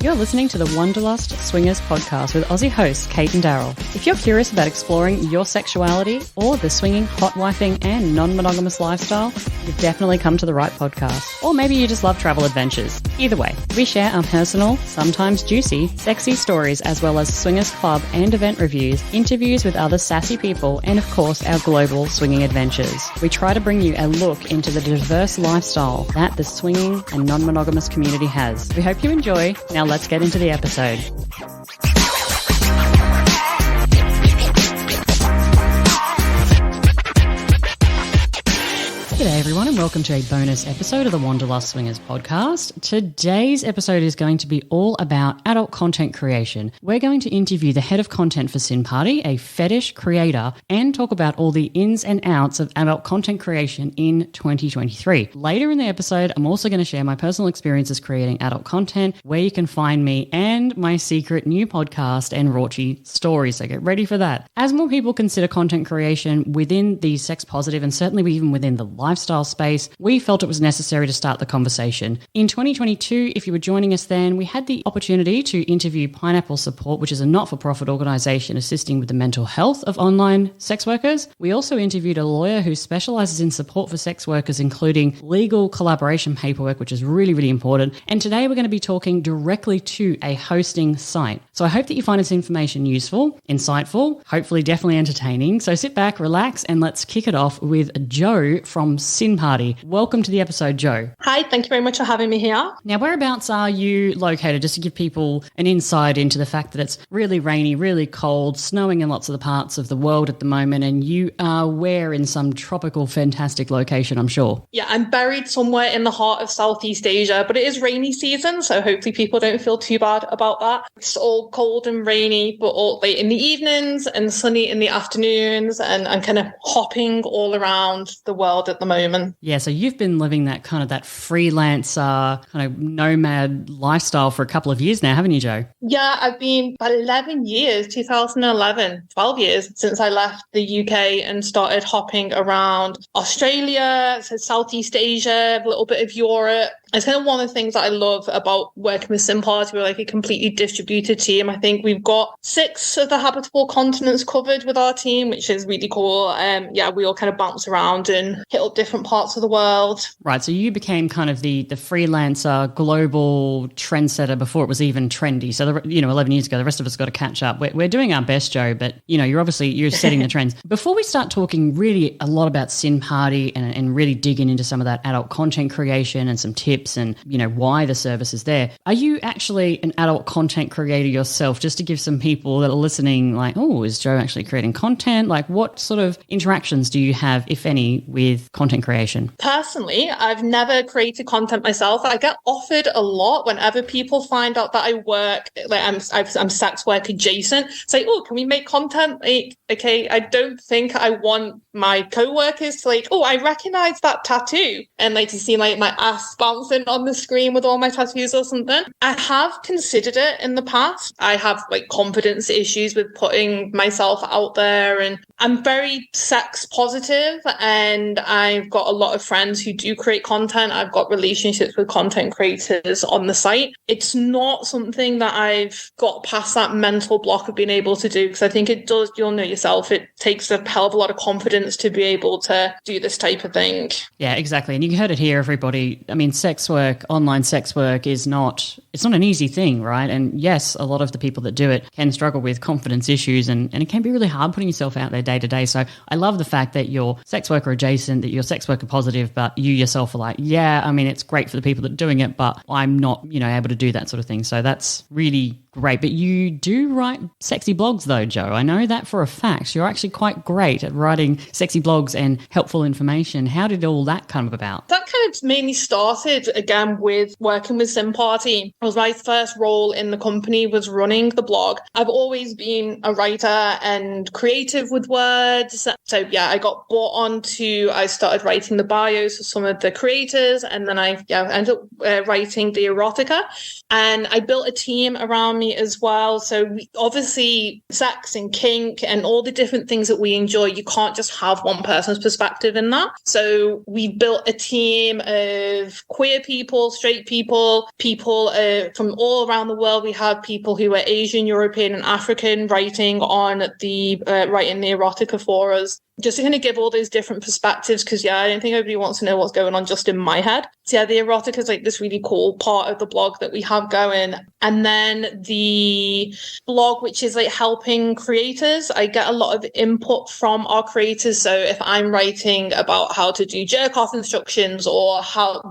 You're listening to the Wanderlust Swingers podcast with Aussie hosts Cate and Daryl. If you're curious about exploring your sexuality or the swinging, hot wifing and non-monogamous lifestyle, you've definitely come to the right podcast. Or maybe you just love travel adventures. Either way, we share our personal, sometimes juicy, sexy stories as well as swingers club and event reviews, interviews with other sassy people, and of course our global swinging adventures. We try to bring you a look into the diverse lifestyle that the swinging and non-monogamous community has. We hope you enjoy. Now let's get into the episode. G'day everyone and welcome to a bonus episode of the Wanderlust Swingers podcast. Today's episode is going to be all about adult content creation. We're going to interview the head of content for SinParty, a fetish creator, and talk about all the ins and outs of adult content creation in 2023. Later in the episode, I'm also going to share my personal experiences creating adult content, where you can find me, and my secret new podcast and raunchy stories. So get ready for that. As more people consider content creation within the sex positive and certainly even within the lifestyle space, we felt it was necessary to start the conversation. In 2022, if you were joining us then, we had the opportunity to interview Pineapple Support, which is a not-for-profit organisation assisting with the mental health of online sex workers. We also interviewed a lawyer who specialises in support for sex workers, including legal collaboration paperwork, which is really, really important. And today we're going to be talking directly to a hosting site. So I hope that you find this information useful, insightful, hopefully definitely entertaining. So sit back, relax, and let's kick it off with Joe from SinParty. Welcome to the episode, Joe. Hi, thank you very much for having me here. Now, whereabouts are you located? Just to give people an insight into the fact that it's really rainy, really cold, snowing in lots of the parts of the world at the moment, and you are where in some tropical, fantastic location, I'm sure. Yeah, I'm buried somewhere in the heart of Southeast Asia, but it is rainy season, so hopefully people don't feel too bad about that. It's all cold and rainy, but all late in the evenings and sunny in the afternoons, and kind of hopping all around the world at the moment. Yeah, so you've been living that kind of that freelancer, kind of nomad lifestyle for a couple of years now, haven't you, Joe? Yeah, I've been about 11 years, 2011, 12 years since I left the UK and started hopping around Australia, so Southeast Asia, a little bit of Europe. It's kind of one of the things that I love about working with SinParty. We're like a completely distributed team. I think we've got 6 of the habitable continents covered with our team, which is really cool. Yeah, we all kind of bounce around and hit up different parts of the world. Right, so you became kind of the freelancer, global trendsetter before it was even trendy. So, 11 years ago, the rest of us got to catch up. We're doing our best, Joe, but, you're setting the trends. Before we start talking really a lot about SinParty and really digging into some of that adult content creation and some tips and, why the service is there, are you actually an adult content creator yourself? Just to give some people that are listening, like, oh, is Joe actually creating content? Like, what sort of interactions do you have, if any, with content creation? Personally, I've never created content myself. I get offered a lot whenever people find out that I work, like I'm sex work adjacent. Say, oh, can we make content? Like, okay, I don't think I want my co-workers to I recognize that tattoo, and to see my ass bouncing on the screen with all my tattoos or something. I have considered it in the past. I have confidence issues with putting myself out there, and I'm very sex positive, and I've got a lot of friends who do create content. I've got relationships with content creators on the site. It's not something that I've got past that mental block of being able to do, because I think it does, you'll know yourself, it takes a hell of a lot of confidence to be able to do this type of thing. Yeah, exactly. And you heard it here, everybody. I mean, sex work, online sex work it's not an easy thing, right? And yes, a lot of the people that do it can struggle with confidence issues, and it can be really hard putting yourself out there day to day. So I love the fact that you're sex worker adjacent, that you're sex worker positive, but you yourself are like, yeah, I mean, it's great for the people that are doing it, but I'm not, able to do that sort of thing. So that's really great. But you do write sexy blogs though, Joe. I know that for a fact. You're actually quite great at writing sexy blogs and helpful information. How did all that come about? That kind of mainly started again with working with SinParty. It was my first role in the company was running the blog. I've always been a writer and creative with words. So yeah, I got brought on I started writing the bios for some of the creators, and then I ended up writing the erotica, and I built a team around me as well. So obviously sex and kink and all the different things that we enjoy, you can't just have one person's perspective in that. So we built a team of queer people, straight people, from all around the world. We had people who were Asian, European and African writing the erotica for us, just to kind of give all those different perspectives, because I don't think everybody wants to know what's going on just in my head. So the erotica is like this really cool part of the blog that we have going. And then the blog, which is like helping creators, I get a lot of input from our creators. So if I'm writing about how to do jerk off instructions or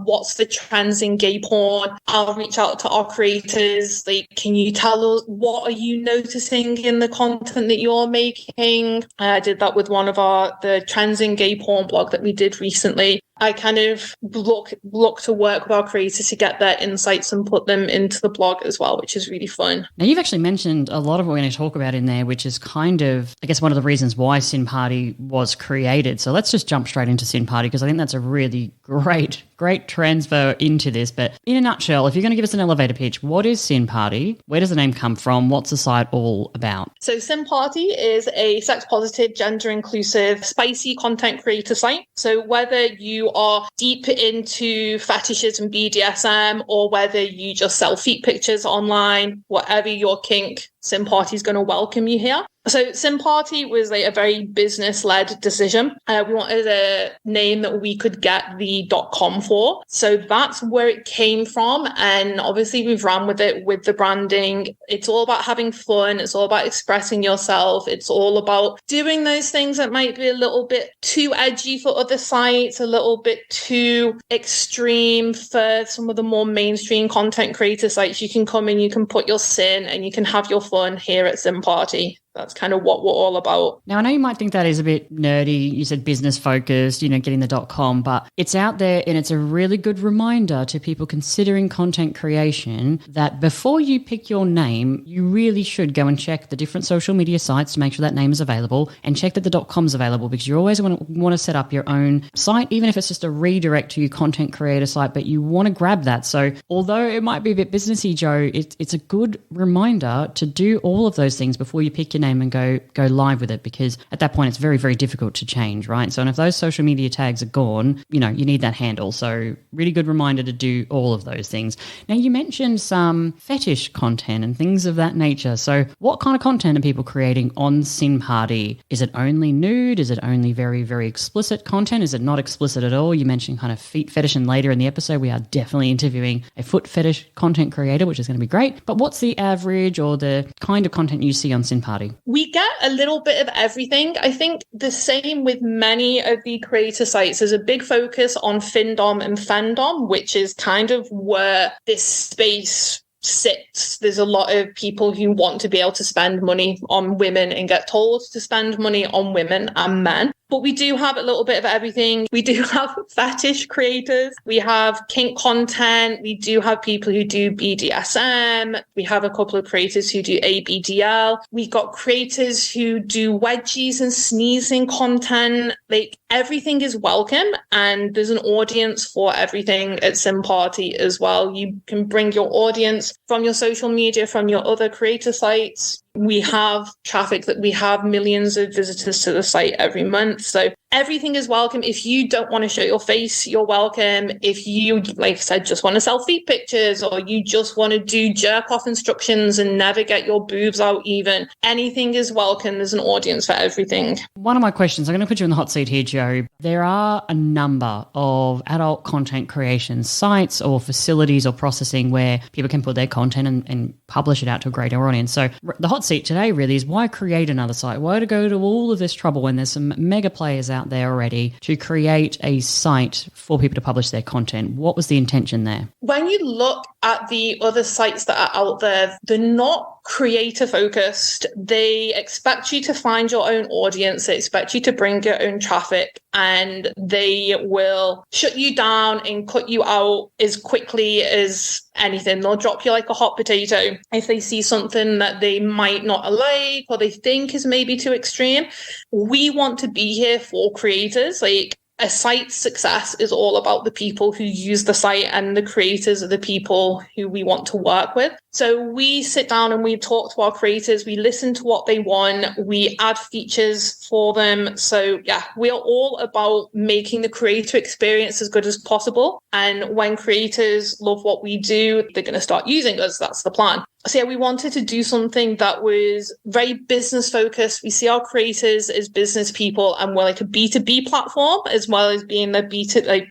what's the trends in gay porn, I'll reach out to our creators. Like, can you tell us what are you noticing in the content that you're making? I did that with one of the trans in gay porn blog that we did recently. I kind of look to work with our creators to get their insights and put them into the blog as well, which is really fun. Now, you've actually mentioned a lot of what we're going to talk about in there, which is kind of, I guess, one of the reasons why SinParty was created. So let's just jump straight into SinParty, because I think that's a really great transfer into this. But in a nutshell, if you're going to give us an elevator pitch, what is SinParty? Where does the name come from? What's the site all about? So SinParty is a sex-positive, gender-inclusive, spicy content creator site. So whether you are deep into fetishes and BDSM, or whether you just sell feet pictures online, whatever your kink, SinParty is going to welcome you here. So SinParty was like a very business-led decision. We wanted a name that we could get the .com for. So that's where it came from. And obviously we've ran with it with the branding. It's all about having fun. It's all about expressing yourself. It's all about doing those things that might be a little bit too edgy for other sites, a little bit too extreme for some of the more mainstream content creator sites. You can come in, you can put your sin, and you can have your fun here at SinParty. That's kind of what we're all about. Now, I know you might think that is a bit nerdy. You said business focused, getting the .com, but it's out there, and it's a really good reminder to people considering content creation that before you pick your name, you really should go and check the different social media sites to make sure that name is available, and check that the .com is available, because you always want to set up your own site, even if it's just a redirect to your content creator site, but you want to grab that. So although it might be a bit businessy, Joe, it's a good reminder to do all of those things before you pick your name and go live with it, because at that point it's very, very difficult to change, right? So, and if those social media tags are gone, you need that handle. So really good reminder to do all of those things. Now, you mentioned some fetish content and things of that nature. So what kind of content are people creating on SinParty? Is it only nude? Is it only very, very explicit content? Is it not explicit at all? You mentioned kind of feet fetish, and later in the episode we are definitely interviewing a foot fetish content creator, which is going to be great. But what's the average or the kind of content you see on SinParty? We get a little bit of everything. I think the same with many of the creator sites. There's a big focus on findom and fandom, which is kind of where this space sits. There's a lot of people who want to be able to spend money on women and get told to spend money on women and men. But we do have a little bit of everything. We do have fetish creators. We have kink content. We do have people who do BDSM. We have a couple of creators who do ABDL. We've got creators who do wedgies and sneezing content. Like, everything is welcome, and there's an audience for everything at SinParty as well. You can bring your audience from your social media, from your other creator sites. We have traffic that we have millions of visitors to the site every month. So everything is welcome. If you don't want to show your face, you're welcome. If you, like I said, just want to sell feet pictures, or you just want to do jerk off instructions and never get your boobs out even, anything is welcome. There's an audience for everything. One of my questions, I'm going to put you in the hot seat here, Joe. There are a number of adult content creation sites or facilities or processing where people can put their content and publish it out to a greater audience. So the hot seat today really is, why create another site? Why to go to all of this trouble when there's some mega players out there already to create a site for people to publish their content? What was the intention there? When you look at the other sites that are out there, they're not creator focused. They expect you to find your own audience. They expect you to bring your own traffic, and they will shut you down and cut you out as quickly as anything. They'll drop you like a hot potato if they see something that they might not like or they think is maybe too extreme. We want to be here for creators. Like, a site's success is all about the people who use the site, and the creators are the people who we want to work with. So we sit down and we talk to our creators, we listen to what they want, we add features for them. So yeah, we are all about making the creator experience as good as possible. And when creators love what we do, they're going to start using us. That's the plan. So yeah, we wanted to do something that was very business focused. We see our creators as business people, and we're like a B2B platform, as well as being the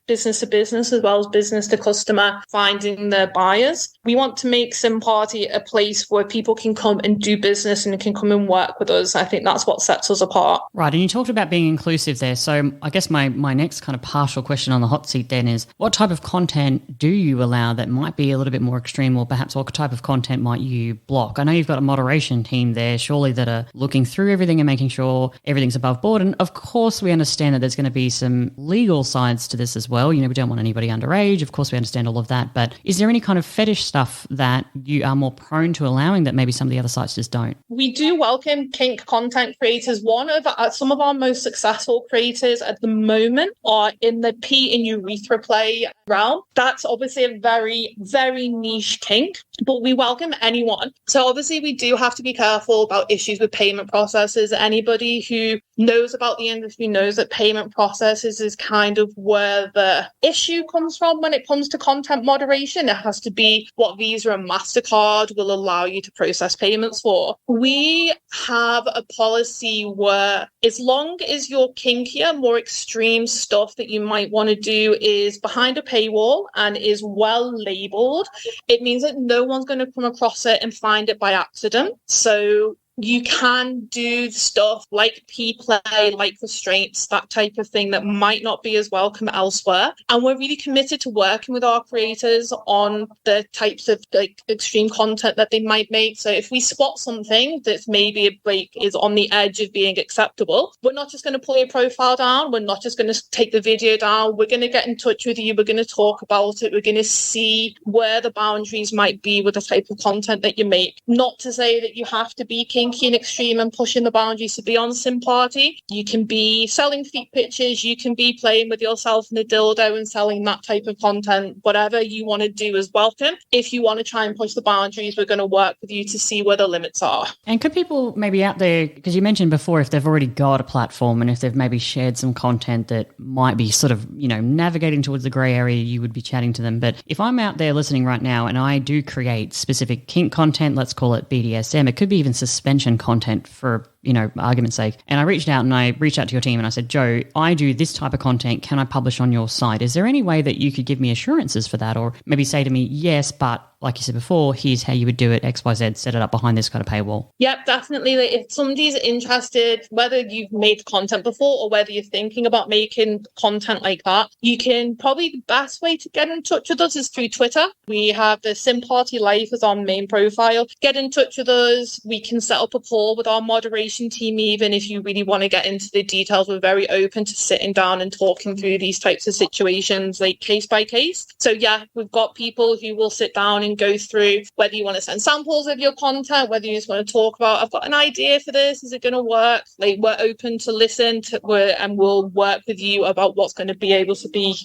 business to business, as well as business to customer, finding the buyers. We want to make SinParty a place where people can come and do business and can come and work with us. I think that's what sets us apart. Right. And you talked about being inclusive there. So I guess my next kind of partial question on the hot seat then is, what type of content do you allow that might be a little bit more extreme, or perhaps what type of content might you block? I know you've got a moderation team there, surely, that are looking through everything and making sure everything's above board. And of course, we understand that there's going to be some legal sides to this as well. You know, we don't want anybody underage. Of course, we understand all of that. But is there any kind of fetish stuff that you are more prone to allowing that maybe some of the other sites just don't? We do welcome kink content creators. Some of our most successful creators at the moment are in the pee in urethra play realm. That's obviously a very, very niche kink, but we welcome anyone. So obviously we do have to be careful about issues with payment processes. Anybody who knows about the industry knows that payment processes is kind of where the issue comes from when it comes to content moderation. It has to be what Visa and MasterCard will allow you to process payments for. We have a policy where, as long as your kinkier, more extreme stuff that you might want to do is behind a paywall and is well labeled, it means that no one's going to come across it and find it by accident. So you can do stuff like P-play, like restraints, that type of thing that might not be as welcome elsewhere. And we're really committed to working with our creators on the types of extreme content that they might make. So if we spot something that maybe is on the edge of being acceptable, we're not just going to pull your profile down. We're not just going to take the video down. We're going to get in touch with you. We're going to talk about it. We're going to see where the boundaries might be with the type of content that you make. Not to say that you have to be kinky and extreme and pushing the boundaries to be on SinParty. You can be selling feet pictures, you can be playing with yourself in a dildo and selling that type of content. Whatever you want to do is welcome. If you want to try and push the boundaries, we're going to work with you to see where the limits are. And could people maybe out there, because you mentioned before, if they've already got a platform and if they've maybe shared some content that might be sort of, navigating towards the grey area, you would be chatting to them. But if I'm out there listening right now and I do create specific kink content, let's call it BDSM, it could be even suspension content for, argument's sake. And I reached out to your team and I said, Joe, I do this type of content. Can I publish on your site? Is there any way that you could give me assurances for that? Or maybe say to me, yes, but like you said before, here's how you would do it, XYZ, set it up behind this kind of paywall. Yep, definitely. If somebody's interested, whether you've made content before or whether you're thinking about making content like that, you can probably, the best way to get in touch with us is through Twitter. We have the SinParty Life as our main profile. Get in touch with us. We can set up a call with our moderation team, even if you really want to get into the details. We're very open to sitting down and talking through these types of situations, like case by case. So yeah, we've got people who will sit down and go through whether you want to send samples of your content, whether you just want to talk about, I've got an idea for this, is it going to work? We're open to listen to, and we'll work with you about what's going to be able to be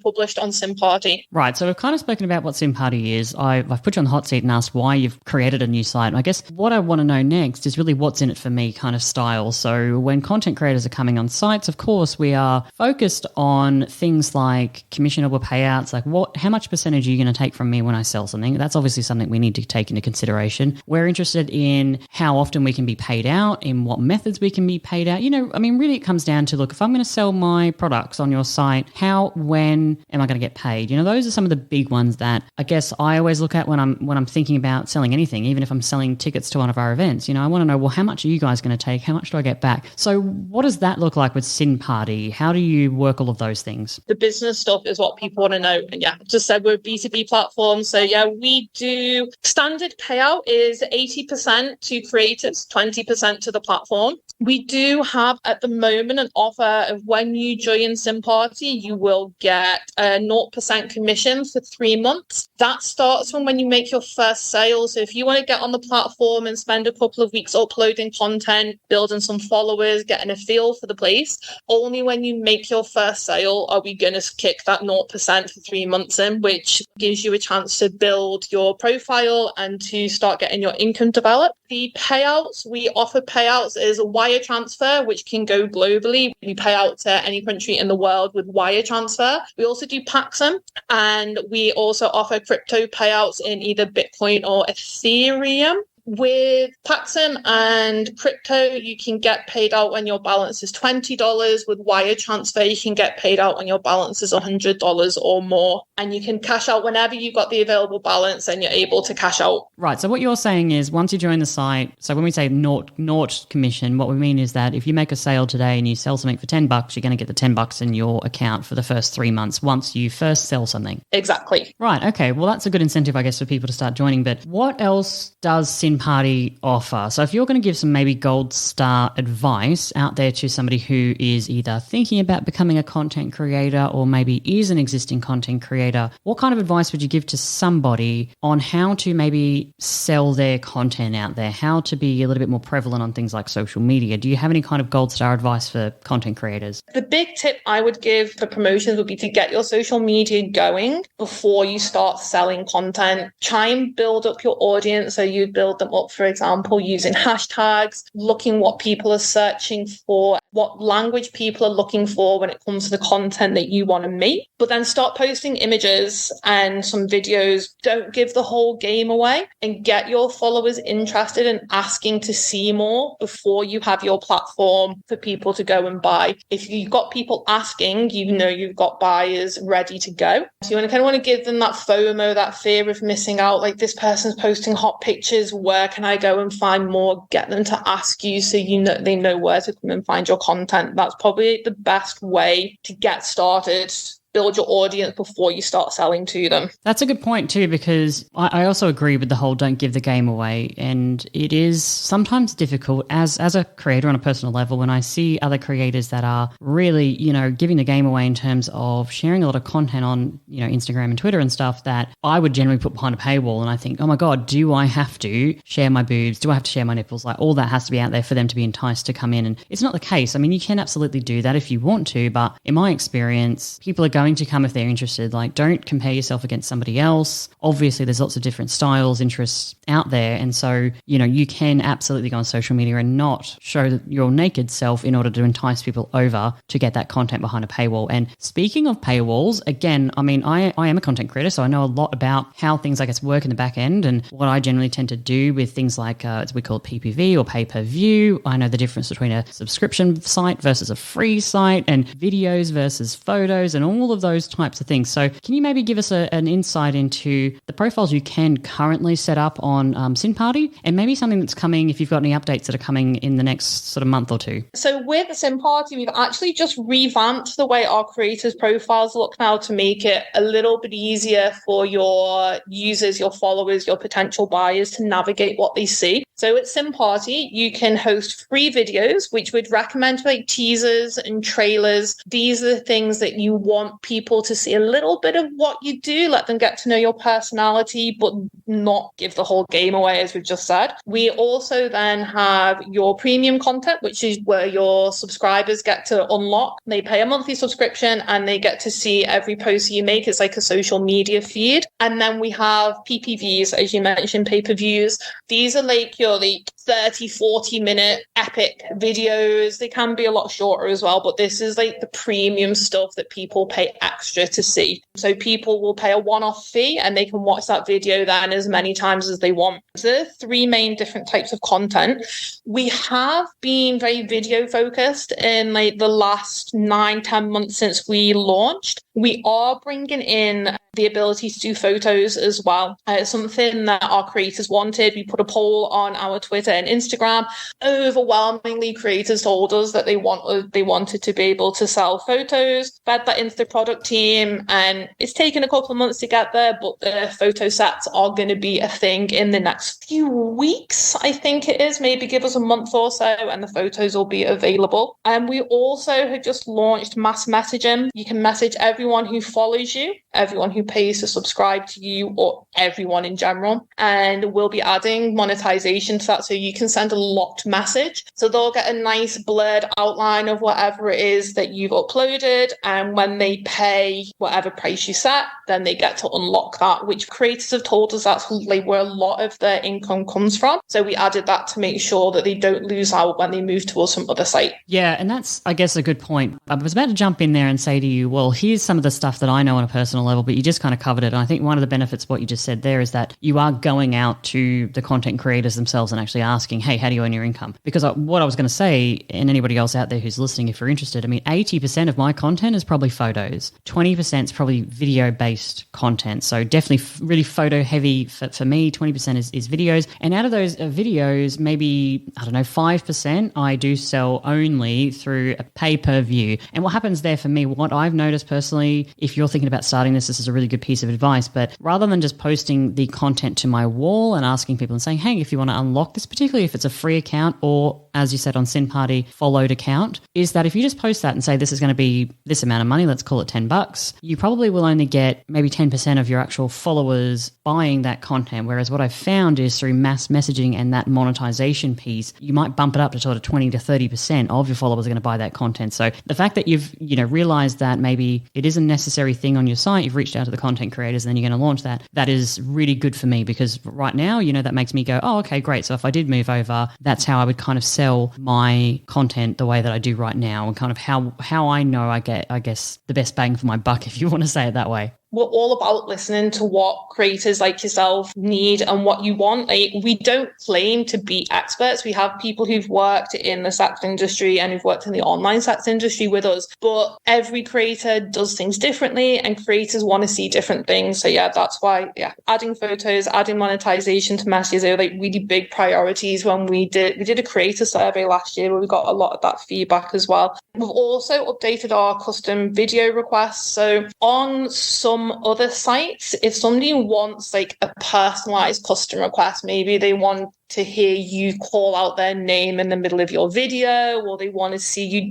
published on SinParty. Right, so we've kind of spoken about what SinParty is. I've put you on the hot seat and asked why you've created a new site. And I guess what I want to know next is really what's in it for me kind of style. So when content creators are coming on sites, of course, we are focused on things like commissionable payouts, like how much percentage are you going to take from me when I sell something? That's obviously something we need to take into consideration. We're interested in how often we can be paid out, in what methods we can be paid out. Really it comes down to, look, if I'm going to sell my products on your site, when am I going to get paid? Those are some of the big ones that I guess I always look at when I'm thinking about selling anything, even if I'm selling tickets to one of our events. I want to know, well, how much are you guys going to take? How much do I get back? So what does that look like with SinParty? How do you work all of those things? The business stuff is what people want to know. And yeah, just said we're a B2B platform. So yeah, we do standard payout is 80% to creators, 20% to the platform. We do have at the moment an offer of when you join SinParty, you will get a 0% commission for 3 months. That starts from when you make your first sale. So if you want to get on the platform and spend a couple of weeks uploading content content, building some followers, getting a feel for the place. Only when you make your first sale are we going to kick that 0% for 3 months in, which gives you a chance to build your profile and to start getting your income developed. The payouts, we offer payouts is a wire transfer, which can go globally. We pay out to any country in the world with wire transfer. We also do Paxum, and we also offer crypto payouts in either Bitcoin or Ethereum. With Paxum and crypto, you can get paid out when your balance is $20. With wire transfer, you can get paid out when your balance is $100 or more. And you can cash out whenever you've got the available balance and you're able to cash out. Right. So what you're saying is once you join the site, so when we say naught commission, what we mean is that if you make a sale today and you sell something for $10, you're going to get the $10 in your account for the first 3 months once you first sell something. Exactly. Right. Okay. Well, that's a good incentive, I guess, for people to start joining. But what else does SinParty offer? So if you're going to give some maybe gold star advice out there to somebody who is either thinking about becoming a content creator or maybe is an existing content creator, what kind of advice would you give to somebody on how to maybe sell their content out there, how to be a little bit more prevalent on things like social media? Do you have any kind of gold star advice for content creators? The big tip I would give for promotions would be to get your social media going before you start selling content. Try and build up your audience. So you build them up, for example, using hashtags, looking what people are searching for, what language people are looking for when it comes to the content that you want to make. But then start posting images and some videos. Don't give the whole game away, and get your followers interested and asking to see more before you have your platform for people to go and buy. If you've got people asking, you know you've got buyers ready to go. So you kind of want to give them that FOMO, that fear of missing out. Like, this person's posting hot pictures, where can I go and find more? Get them to ask you so you know they know where to come and find your content. That's probably the best way to get started. Build your audience before you start selling to them. That's a good point too, because I also agree with the whole don't give the game away. And it is sometimes difficult as a creator on a personal level when I see other creators that are really, giving the game away in terms of sharing a lot of content on, Instagram and Twitter and stuff that I would generally put behind a paywall. And I think, oh my God, do I have to share my boobs? Do I have to share my nipples? Like, all that has to be out there for them to be enticed to come in. And it's not the case. I mean, you can absolutely do that if you want to, but in my experience, people are going to come if they're interested. Like, don't compare yourself against somebody else. Obviously, there's lots of different styles, interests out there. And so, you can absolutely go on social media and not show your naked self in order to entice people over to get that content behind a paywall. And speaking of paywalls, again, I mean, I am a content creator, so I know a lot about how things, I guess, work in the back end and what I generally tend to do with things like, as we call it, PPV or pay-per-view. I know the difference between a subscription site versus a free site, and videos versus photos, and all of those types of things. So can you maybe give us an insight into the profiles you can currently set up on SinParty, and maybe something that's coming, if you've got any updates that are coming in the next sort of month or two? So with SinParty, we've actually just revamped the way our creators' profiles look now to make it a little bit easier for your users, your followers, your potential buyers to navigate what they see. So at SinParty, you can host free videos, which would recommend like teasers and trailers. These are the things that you want people to see a little bit of what you do, let them get to know your personality, but not give the whole game away, as we've just said. We also then have your premium content, which is where your subscribers get to unlock. They pay a monthly subscription and they get to see every post you make. It's like a social media feed. And then we have PPVs, as you mentioned, pay-per-views. These are like your 30, 40-minute epic videos. They can be a lot shorter as well, but this is like the premium stuff that people pay extra to see. So people will pay a one-off fee and they can watch that video then as many times as they want. So there are three main different types of content. We have been very video focused in like the last 9-10 months since we launched. We are bringing in the ability to do photos as well. It's something that our creators wanted. We put a poll on our Twitter and Instagram. Overwhelmingly, creators told us that they wanted to be able to sell photos. Fed that into the product team, and it's taken a couple of months to get there, but the photo sets are going to be a thing in the next few weeks, I think it is. Maybe give us a month or so and the photos will be available. And we also have just launched mass messaging. You can message everyone who follows you everyone who pays to subscribe to you or everyone in general. And we'll be adding monetization to that, so you can send a locked message. So they'll get a nice blurred outline of whatever it is that you've uploaded. And when they pay whatever price you set, then they get to unlock that, which creators have told us that's like where a lot of their income comes from. So we added that to make sure that they don't lose out when they move towards some other site. Yeah, and that's, I guess, a good point. I was about to jump in there and say to you, well, here's some of the stuff that I know on a personal level, but you just kind of covered it. And I think one of the benefits of what you just said there is that you are going out to the content creators themselves and actually asking, hey, how do you earn your income? Because what I was going to say, and anybody else out there who's listening, if you're interested, I mean, 80% of my content is probably photos. 20% is probably video-based content. So definitely really photo-heavy for me. 20% is videos. And out of those videos, maybe, 5% I do sell only through a pay-per-view. And what happens there for me, what I've noticed personally, if you're thinking about starting this is a really good piece of advice, but rather than just posting the content to my wall and asking people and saying, hey, if you want to unlock this, particularly if it's a free account or, as you said on SinParty, followed account, is that if you just post that and say this is going to be this amount of money, let's call it $10, you probably will only get maybe 10% of your actual followers buying that content. Whereas what I've found is through mass messaging and that monetization piece, you might bump it up to sort of 20 to 30% of your followers are going to buy that content. So the fact that you've, realized that maybe it is a necessary thing on your site, you've reached out to the content creators and then you're going to launch that is really good for me, because right now, that makes me go, oh, okay, great. So if I did move over, that's how I would kind of sell my content the way that I do right now, and kind of how I know I get, I guess, the best bang for my buck, if you want to say it that way. We're all about listening to what creators like yourself need and what you want. Like, we don't claim to be experts. We have people who've worked in the sex industry and who've worked in the online sex industry with us, but every creator does things differently and creators want to see different things. So yeah, that's why, adding photos, adding monetization to messages are like really big priorities. When we did a creator survey last year where we got a lot of that feedback as well. We've also updated our custom video requests. So on some other sites, if somebody wants like a personalized custom request, maybe they want to hear you call out their name in the middle of your video, or they want to see you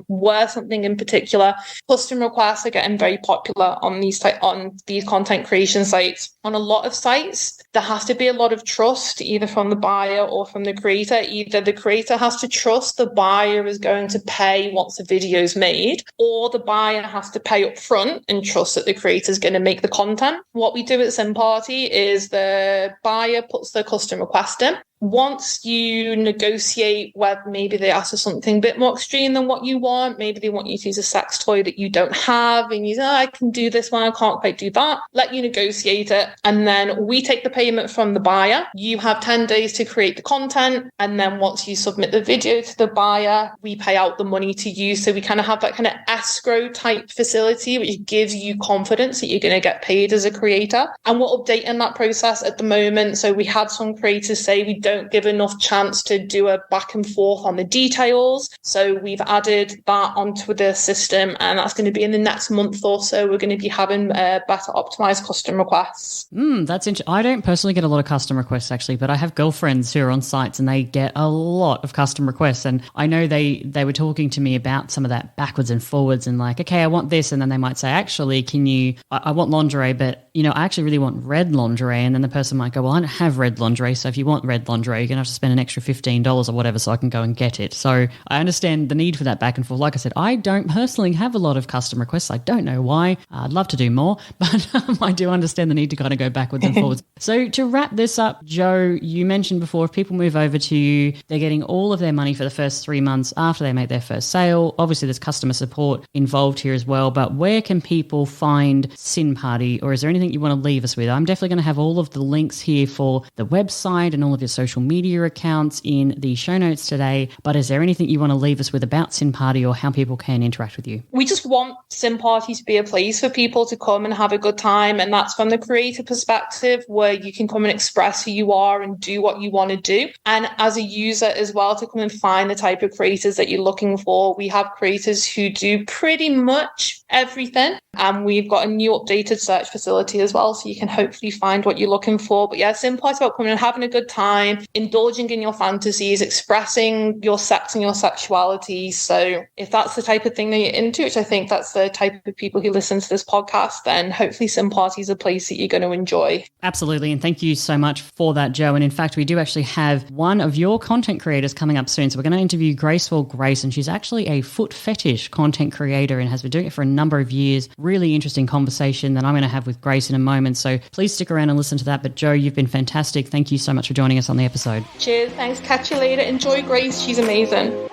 wear something in particular. Custom requests are getting very popular on these content creation sites. On a lot of sites, there has to be a lot of trust, either from the buyer or from the creator. Either the creator has to trust the buyer is going to pay once the video is made, or the buyer has to pay up front and trust that the creator is going to make the content. What we do at SinParty is the buyer puts their custom request in. Once you negotiate whether maybe they ask for something a bit more extreme than what you want, maybe they want you to use a sex toy that you don't have, and you say, I can do this one, I can't quite do that. Let you negotiate it. And then we take the payment from the buyer. You have 10 days to create the content. And then once you submit the video to the buyer, we pay out the money to you. So we kind of have that kind of escrow type facility, which gives you confidence that you're going to get paid as a creator. And we're updating that process at the moment. So we had some creators say we don't give enough chance to do a back and forth on the details. So we've added that onto the system, and that's going to be in the next month or so. We're going to be having better optimized custom requests. That's interesting. I don't personally get a lot of custom requests actually, but I have girlfriends who are on sites and they get a lot of custom requests. And I know they were talking to me about some of that backwards and forwards and like, okay, I want this. And then they might say, actually, I want lingerie, but I actually really want red lingerie. And then the person might go, well, I don't have red lingerie. So if you want red lingerie, you're going to have to spend an extra $15 or whatever so I can go and get it. So I understand the need for that back and forth. Like I said, I don't personally have a lot of custom requests. I don't know why. I'd love to do more, but I do understand the need to kind of go backwards and forwards. So to wrap this up, Joe, you mentioned before, if people move over to you, they're getting all of their money for the first 3 months after they make their first sale. Obviously, there's customer support involved here as well, but where can people find SinParty, or is there anything you want to leave us with? I'm definitely going to have all of the links here for the website and all of your social media accounts in the show notes today, but is there anything you want to leave us with about SinParty or how people can interact with you? We just want SinParty to be a place for people to come and have a good time, and that's from the creator perspective, where you can come and express who you are and do what you want to do, and as a user as well, to come and find the type of creators that you're looking for. We have creators who do pretty much everything, and we've got a new updated search facility as well, so you can hopefully find what you're looking for. But yeah, SinParty about coming and having a good time, time indulging in your fantasies, expressing your sex and your sexuality. So if that's the type of thing that you're into, which I think that's the type of people who listen to this podcast, then hopefully SinParty is a place that you're going to enjoy. Absolutely. And thank you so much for that, Jo. And in fact, we do actually have one of your content creators coming up soon. So we're going to interview Graceful Grace, and she's actually a foot fetish content creator and has been doing it for a number of years. Really interesting conversation that I'm going to have with Grace in a moment. So please stick around and listen to that. But Jo, you've been fantastic. Thank you so much for joining us on the episode. Cheers. Thanks. Catch you later. Enjoy Grace. She's amazing.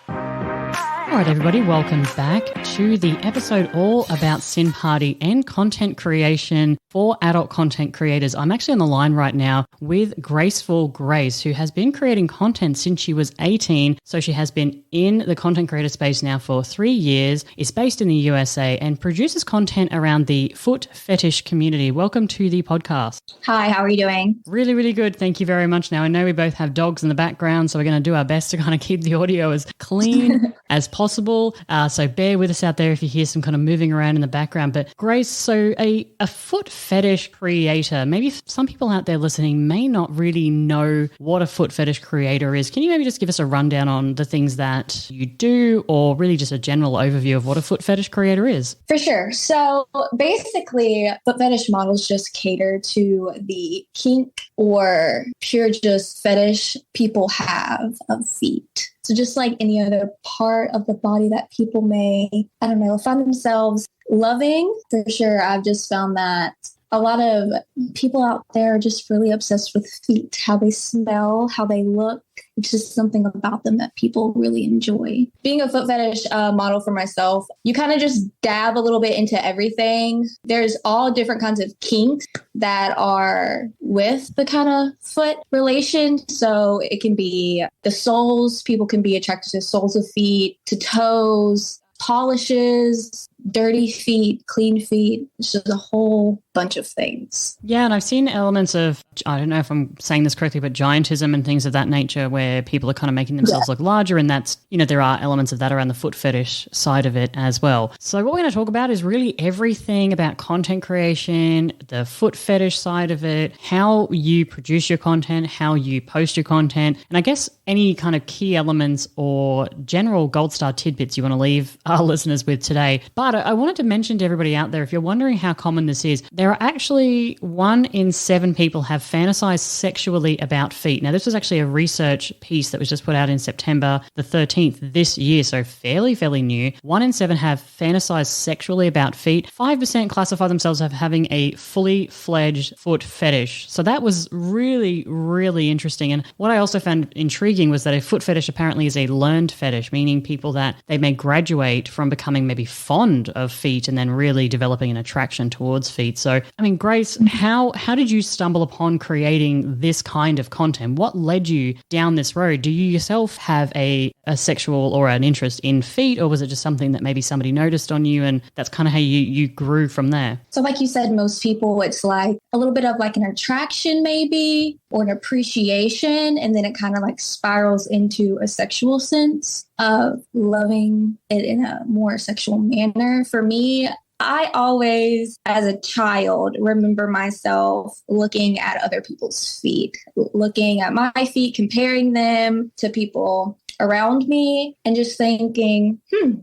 All right, everybody, welcome back to the episode all about SinParty and content creation for adult content creators. I'm actually on the line right now with Graceful Grace, who has been creating content since she was 18. So she has been in the content creator space now for 3 years, is based in the USA, and produces content around the foot fetish community. Welcome to the podcast. Hi, how are you doing? Really, really good. Thank you very much. Now, I know we both have dogs in the background, so we're going to do our best to kind of keep the audio as clean as possible. So bear with us out there if you hear some kind of moving around in the background. But Grace, so a foot fetish creator, maybe some people out there listening may not really know what a foot fetish creator is. Can you maybe just give us a rundown on the things that you do, or really just a general overview of what a foot fetish creator is? For sure. So basically, foot fetish models just cater to the kink or pure just fetish people have of feet. So just like any other part of the body that people may, I don't know, find themselves loving, for sure, I've just found that a lot of people out there are just really obsessed with feet, how they smell, how they look. It's just something about them that people really enjoy. Being a foot fetish model for myself, you kind of just dab a little bit into everything. There's all different kinds of kinks that are with the kind of foot relation. So it can be the soles. People can be attracted to soles of feet, to toes, polishes, dirty feet, clean feet. It's just a whole bunch of things. Yeah, and I've seen elements of, I don't know if I'm saying this correctly, but giantism and things of that nature where people are kind of making themselves look larger, and that's, you know, there are elements of that around the foot fetish side of it as well. So what we're going to talk about is really everything about content creation, the foot fetish side of it, how you produce your content, how you post your content, and I guess any kind of key elements or general gold star tidbits you want to leave our listeners with today. But I wanted to mention to everybody out there, if you're wondering how common this is, there are actually 1 in 7 people have fantasized sexually about feet. Now, this was actually a research piece that was just put out in September the 13th this year, so fairly new. 1 in 7 have fantasized sexually about feet. 5% classify themselves as having a fully fledged foot fetish. So that was really, really interesting. And what I also found intriguing was that a foot fetish apparently is a learned fetish, meaning people that they may graduate from becoming maybe fond of feet and then really developing an attraction towards feet. So, I mean, Grace, how did you stumble upon creating this kind of content? What led you down this road? Do you yourself have a sexual or an interest in feet, or was it just something that maybe somebody noticed on you and that's kind of how you grew from there? So like you said, most people, it's like a little bit of like an attraction maybe, or an appreciation, and then it kind of like spirals into a sexual sense of loving it in a more sexual manner. For me, I always, as a child, remember myself looking at other people's feet, looking at my feet, comparing them to people around me, and just thinking,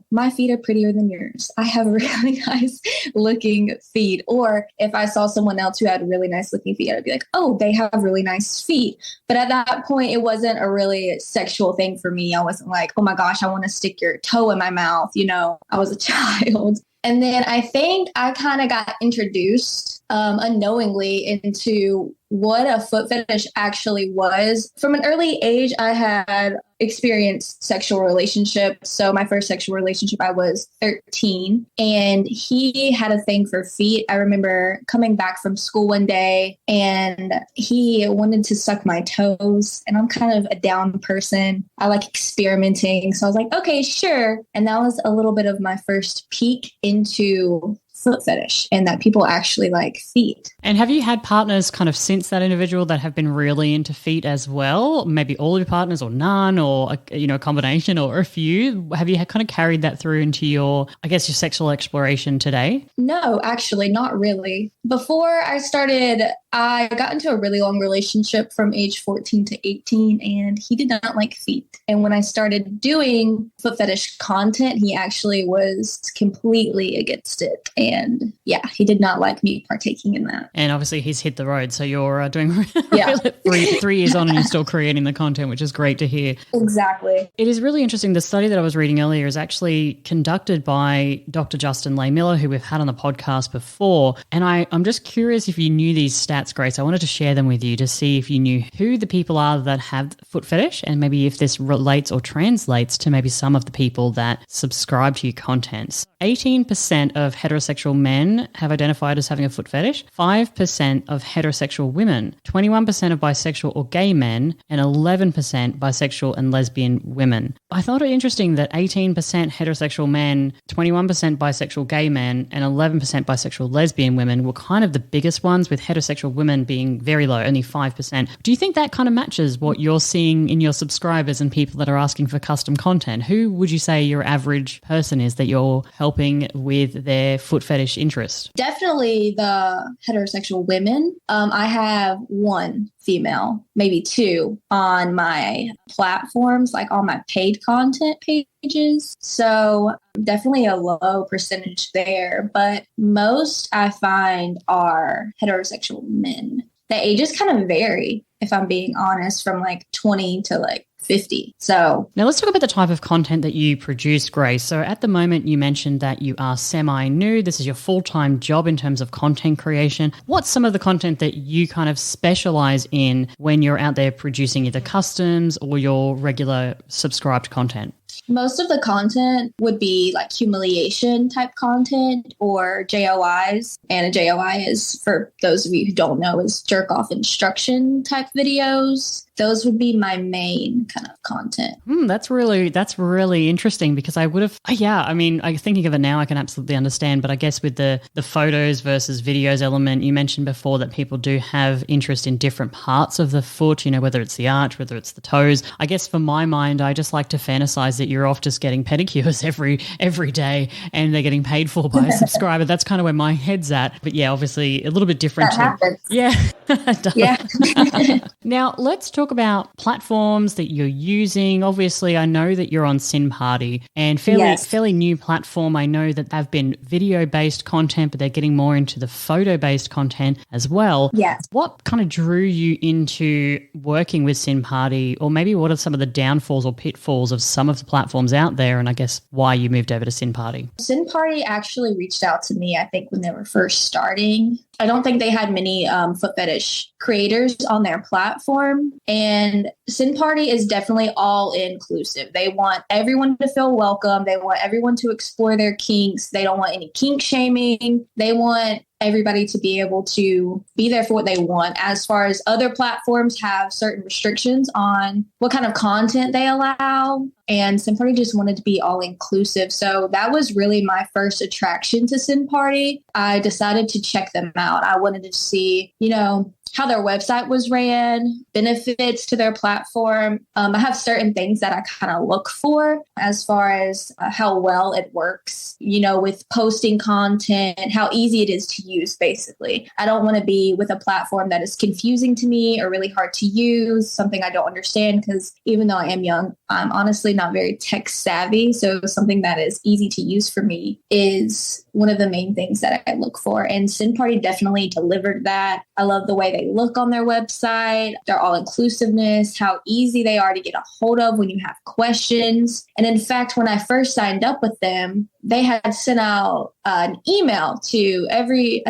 my feet are prettier than yours. I have really nice looking feet. Or if I saw someone else who had really nice looking feet, I'd be like, oh, they have really nice feet. But at that point, it wasn't a really sexual thing for me. I wasn't like, oh my gosh, I want to stick your toe in my mouth. You know, I was a child. And then I think I kind of got introduced unknowingly into what a foot fetish actually was. From an early age, I had experienced sexual relationships. So my first sexual relationship, I was 13, and he had a thing for feet. I remember coming back from school one day and he wanted to suck my toes, and I'm kind of a down person. I like experimenting. So I was like, okay, sure. And that was a little bit of my first peek into foot fetish, and that people actually like feet. And have you had partners kind of since that individual that have been really into feet as well? Maybe all of your partners or none or, a combination or a few? Have you kind of carried that through into your sexual exploration today? No, actually, not really. Before I started, I got into a really long relationship from age 14 to 18, and he did not like feet. And when I started doing foot fetish content, he actually was completely against it. And yeah, he did not like me partaking in that. And obviously he's hit the road. So you're doing 3 years on and you're still creating the content, which is great to hear. Exactly. It is really interesting. The study that I was reading earlier is actually conducted by Dr. Justin Lay Miller, who we've had on the podcast before. And I'm just curious if you knew these stats, Grace. I wanted to share them with you to see if you knew who the people are that have foot fetish and maybe if this relates or translates to maybe some of the people that subscribe to your content. 18% of heterosexual men have identified as having a foot fetish, 5% of heterosexual women, 21% of bisexual or gay men, and 11% bisexual and lesbian women. I thought it interesting that 18% heterosexual men, 21% bisexual gay men, and 11% bisexual lesbian women were kind of the biggest ones, with heterosexual women being very low, only 5%. Do you think that kind of matches what you're seeing in your subscribers and people that are asking for custom content? Who would you say your average person is that you're helping with their foot fetish interest? Definitely the heterosexual women. I have one female, maybe two on my platforms, like on my paid content pages. So definitely a low percentage there, but most I find are heterosexual men. The ages kind of vary, if I'm being honest, from like 20 to like 50. So now let's talk about the type of content that you produce, Grace. So at the moment you mentioned that you are semi-nude. This is your full-time job in terms of content creation. What's some of the content that you kind of specialize in when you're out there producing either customs or your regular subscribed content? Most of the content would be like humiliation type content or JOIs. And a JOI is, for those of you who don't know, is jerk off instruction type videos. Those would be my main kind of content. That's really interesting because I would have, I'm thinking of it now, I can absolutely understand. But I guess with the photos versus videos element, you mentioned before that people do have interest in different parts of the foot, whether it's the arch, whether it's the toes. I guess for my mind, I just like to fantasize that you're off just getting pedicures every day and they're getting paid for by a subscriber. That's kind of where my head's at. But yeah, obviously a little bit different. That happens. Yeah. Yeah. Now let's talk about platforms that you're using. Obviously, I know that you're on SinParty and fairly new platform. I know that they've been video-based content, but they're getting more into the photo-based content as well. Yes. What kind of drew you into working with SinParty, or maybe what are some of the downfalls or pitfalls of some of the platforms out there, and I guess why you moved over to SinParty? SinParty actually reached out to me, I think, when they were first starting. I don't think they had many foot fetish creators on their platform. And SinParty is definitely all inclusive. They want everyone to feel welcome. They want everyone to explore their kinks. They don't want any kink shaming. They want everybody to be able to be there for what they want. As far as other platforms have certain restrictions on what kind of content they allow, and SinParty just wanted to be all inclusive. So that was really my first attraction to SinParty. I decided to check them out. I wanted to see, how their website was ran, benefits to their platform. I have certain things that I kind of look for as far as how well it works, with posting content, how easy it is to use, basically. I don't want to be with a platform that is confusing to me or really hard to use, something I don't understand, because even though I am young, I'm honestly not very tech savvy. So something that is easy to use for me is one of the main things that I look for. And SinParty definitely delivered that. I love the way they look on their website, their all inclusiveness, how easy they are to get a hold of when you have questions. And in fact, when I first signed up with them, they had sent out an email to every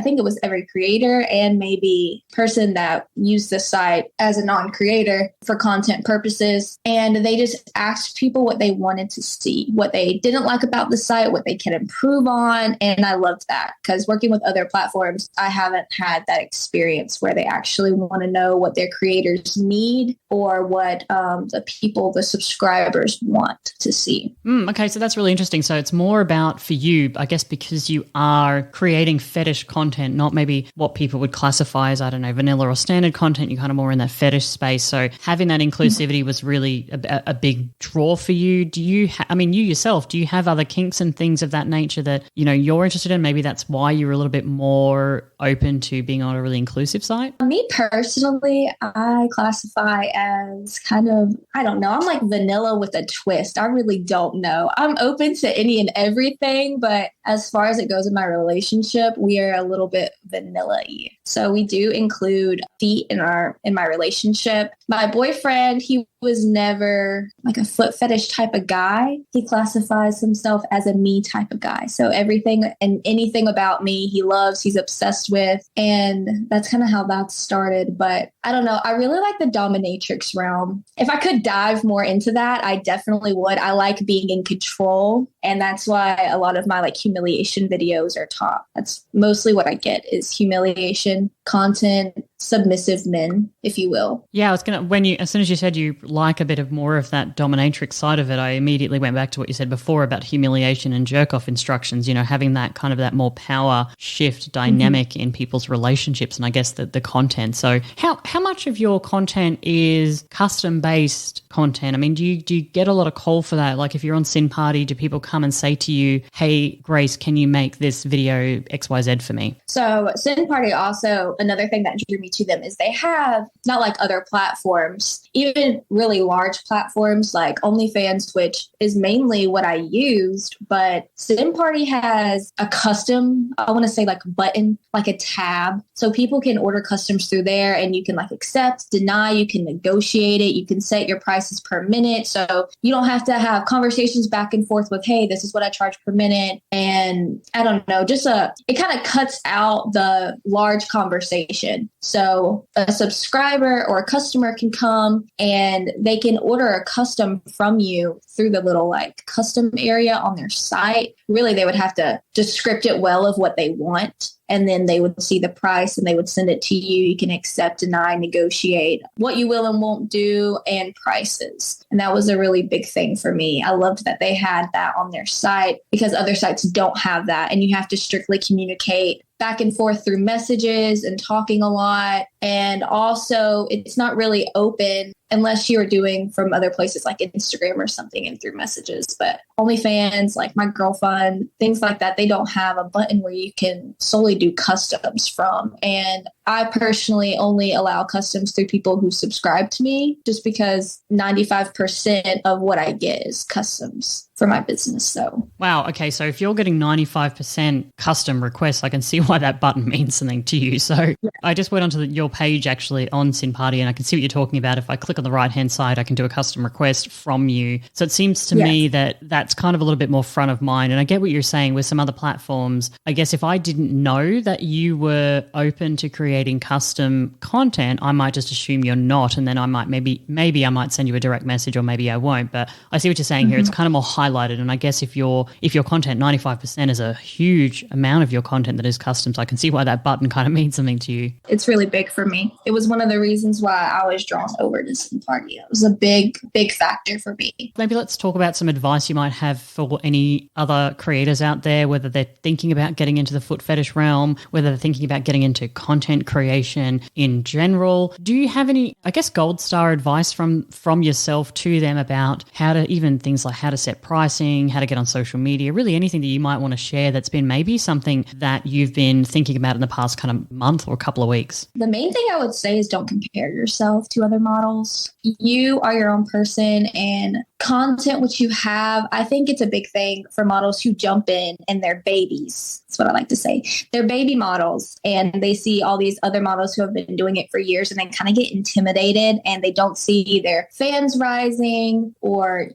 creator and maybe person that used the site as a non-creator for content purposes. And they just asked people what they wanted to see, what they didn't like about the site, what they can improve on. And I loved that, because working with other platforms, I haven't had that experience where they actually want to know what their creators need for what the subscribers want to see. Okay, so that's really interesting. So it's more about, for you, I guess, because you are creating fetish content, not maybe what people would classify as, I don't know, vanilla or standard content. You're kind of more in that fetish space. So having that inclusivity was really a big draw for you. Do you, you yourself, do you have other kinks and things of that nature that, you're interested in? Maybe that's why you're a little bit more open to being on a really inclusive site? Me personally, I classify as kind of, I don't know, I'm like vanilla with a twist. I really don't know. I'm open to any and everything, but as far as it goes in my relationship, we are a little bit vanilla-y. So we do include feet in my relationship. My boyfriend, he was never like a foot fetish type of guy. He classifies himself as a me type of guy. So everything and anything about me, he loves, he's obsessed with. And that's kind of how that started. But I don't know. I really like the dominatrix realm. If I could dive more into that, I definitely would. I like being in control. And that's why a lot of my like humiliation videos are taught. That's mostly what I get is humiliation content, submissive men, if you will. Yeah, I was as soon as you said you like a bit of more of that dominatrix side of it, I immediately went back to what you said before about humiliation and jerk off instructions, having that kind of that more power shift dynamic in people's relationships and I guess the content. So how much of your content is custom based content? Do you get a lot of call for that? Like if you're on SinParty, do people come and say to you, hey, Grace, can you make this video XYZ for me? So SinParty also, another thing that drew me to them is they have, not like other platforms, even really large platforms like OnlyFans, which is mainly what I used, but SinParty has a custom, I want to say like button, like a tab. So people can order customs through there and you can like accept, deny, you can negotiate it, you can set your prices per minute. So you don't have to have conversations back and forth with, hey, this is what I charge per minute. And I don't know, it kind of cuts out the large conversation. So a subscriber or a customer can come and they can order a custom from you through the little like custom area on their site. Really, they would have to descript it well of what they want. And then they would see the price and they would send it to you. You can accept, deny, negotiate what you will and won't do and prices. And that was a really big thing for me. I loved that they had that on their site because other sites don't have that. And you have to strictly communicate back and forth through messages and talking a lot. And also it's not really open unless you're doing from other places like Instagram or something and through messages. But OnlyFans, like my girlfriend, things like that, they don't have a button where you can solely do customs from. And I personally only allow customs through people who subscribe to me just because 95% of what I get is customs for my business. So wow. Okay. So if you're getting 95% custom requests, I can see why that button means something to you. So yeah. I just went onto your page actually on SinParty and I can see what you're talking about. If I click on the right hand side, I can do a custom request from you. So it seems to me that that's kind of a little bit more front of mind. And I get what you're saying with some other platforms. I guess if I didn't know that you were open to creating custom content, I might just assume you're not. And then I might maybe I might send you a direct message or maybe I won't. But I see what you're saying here. It's kind of more highlighted. And I guess if your content, 95% is a huge amount of your content that is custom. So I can see why that button kind of means something to you. It's really big for me. It was one of the reasons why I was drawn over to SinParty. It was a big factor for me. Maybe let's talk about some advice you might have for any other creators out there, whether they're thinking about getting into the foot fetish realm, whether they're thinking about getting into content creation in general. Do you have any, I guess, gold star advice from yourself to them about how to, even things like how to set pricing, how to get on social media, really anything that you might want to share that's been maybe something that you've been thinking about in the past kind of month or a couple of weeks? The main thing I would say is don't compare yourself to other models. You are your own person and content which you have. I think it's a big thing for models who jump in and they're babies. That's what I like to say. They're baby models and they see all these other models who have been doing it for years and they kind of get intimidated and they don't see their fans rising or,